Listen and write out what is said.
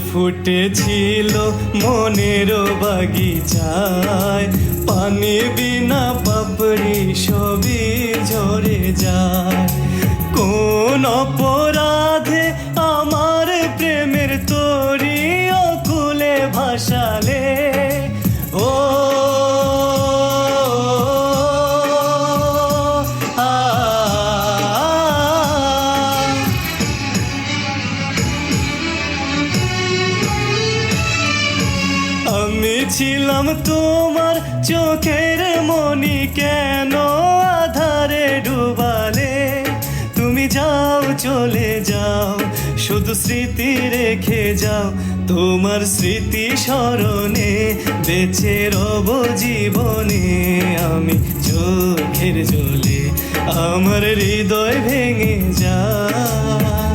ফুটেছিল মনের বাগিচায়, পানি বিনা পাপড়ি সবই ঝরে যায়। কোন অপরাধে আমার প্রেমের তরি অকুলে ভাসালে, ও আমি ছিলাম তোমার চোখের মনি, কেন আধারে ডুবালে? তুমি যাও চলে যাও, শুধু স্মৃতি রেখে যাও। তোমার স্মৃতি স্মরণে বেঁচে রব জীবনে আমি। চোখের জলে আমার হৃদয় ভেঙে যায়।